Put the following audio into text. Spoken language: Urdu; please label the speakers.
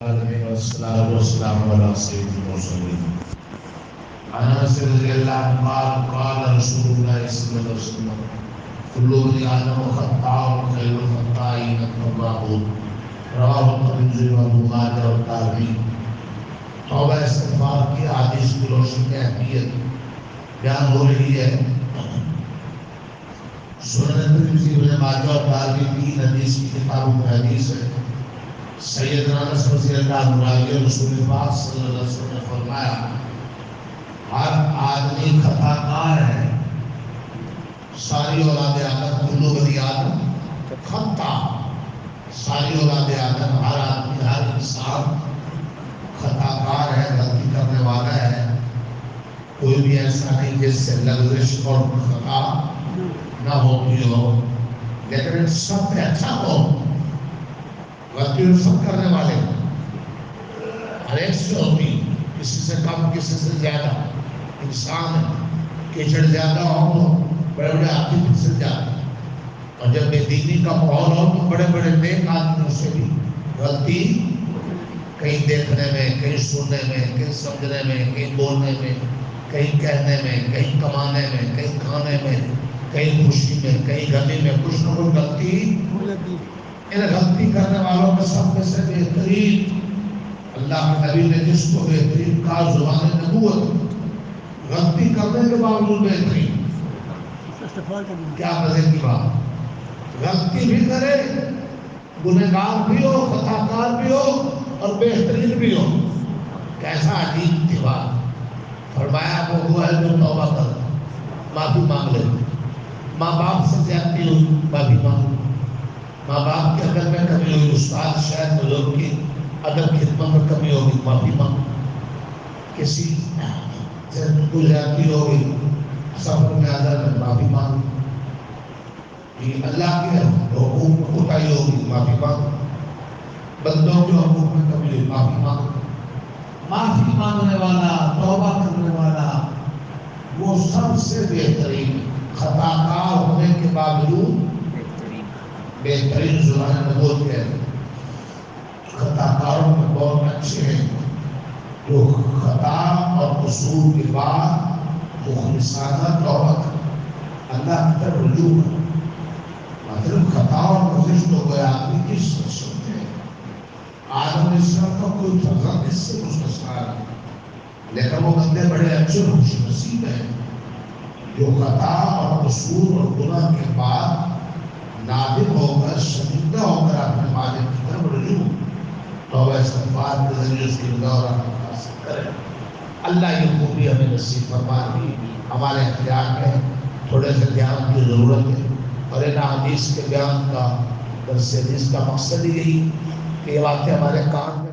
Speaker 1: والصلاة والسلام على سيد المرسلين. عن انس رضي الله عنه قال قال رسول الله صلى الله عليه وسلم كل ابن آدم خطاء وخير الخطائين التوابون. رواه الترمذي وابن ماجه والترمذی. توبہ استغفار کی حدیث کی روشنی میں اہمیت بیان ہو رہی ہے. سنن ترمذی ابن ماجہ اور ترمذی کی حدیث کی کتابوں میں حدیث ہے. سیدنا انس رضی اللہ عنہ رسول پاک صلی اللہ علیہ وسلم نے فرمایا ہر آدمی خطا کار ہے. ساری اولاد آدم کلو بنی آدم خطا. ساری اولاد آدم ہر آدمی ہر انسان خطا کار ہے, غلطی کرنے والا ہے. کوئی بھی ایسا نہیں جس سے لغزش اور خطا نہ ہوتی ہو, لیکن سب سے اچھا ہو. غلطی سب کرنے والے ہر ایک سے ہوتی, کسی سے کم کسی سے زیادہ. انسان کیچڑ زیادہ ہو تو بڑے بڑے آدمی پھسل جاتے ہیں, اور جب بے دینی کا ماحول ہو تو بڑے بڑے نیک آدمیوں سے بھی غلطی کہیں دیکھنے میں, کہیں سننے میں, کہیں سمجھنے میں, کہیں بولنے میں, کہیں کہنے میں, کہیں کمانے میں, کہیں کھانے میں, کہیں خوشی میں, کہیں غمی میں کچھ نہ کچھ غلطی. ان غلطی کرنے والوں میں سب میں سے بہترین اللہ کے نبی نے جس کو بہترین کہا زبان نبوت, غلطی کرنے کے باوجود بہترین. کیا مزے کی بات, غلطی بھی کرے, گنہگار بھی ہو, خطا کار بھی ہو اور بہترین بھی ہو. کیسا عجیب تھی بات. فرمایا وہ ہوا ہے جو توبہ کر, معافی مانگ لے. ماں باپ سے زیادتی ہو معافی مانگ. ماں باپ کے ادب میں کمی ہوئی, استاد شاید بزرگ کی ادب خدمت میں کمی ہوگی, معافی مانگ. کسی سے کوئی زیادتی ہوگی, سفر میں ادب میں معافی مانگ. اللہ کے حقوق میں کوتاہی ہوگی, معافی مانگ. بندوں کے حقوق میں کمی ہوئی, معافی مانگ. معافی مانگنے والا, توبہ کرنے والا وہ سب سے بہترین. خطا کار ہونے کے باوجود بہترین زبان نبوت کے خطا کاروں میں بہت اچھے ہیں جو خطا اور قصور کے بعد مخلصانہ توبہ اللہ کی طرف رجوع کریں. مطلب خطا اور گزشت تو گیا آدمی کس سنتے ہیں. آدم علیہ السلام کا کوئی فرزند اس سے مستثنا ہے, لیکن وہ بندے بڑے اچھے خوش نصیب ہیں جو خطا اور قصور اور گناہ کے بعد نادم ہو کر, شرمندہ ہو کر اپنے مالک کی طرف رجوع توبہ استغفار کے ذریعے اس کی رضا اور رحمت حاصل کریں. اللہ یہ خوبی ہمیں نصیب فرمائے. ہمارے اختیار میں تھوڑے سے دھیان کی ضرورت ہے, اور ان حدیث کے بیان کا درس حدیث کا مقصد یہی کہ یہ واقعہ ہمارے کان میں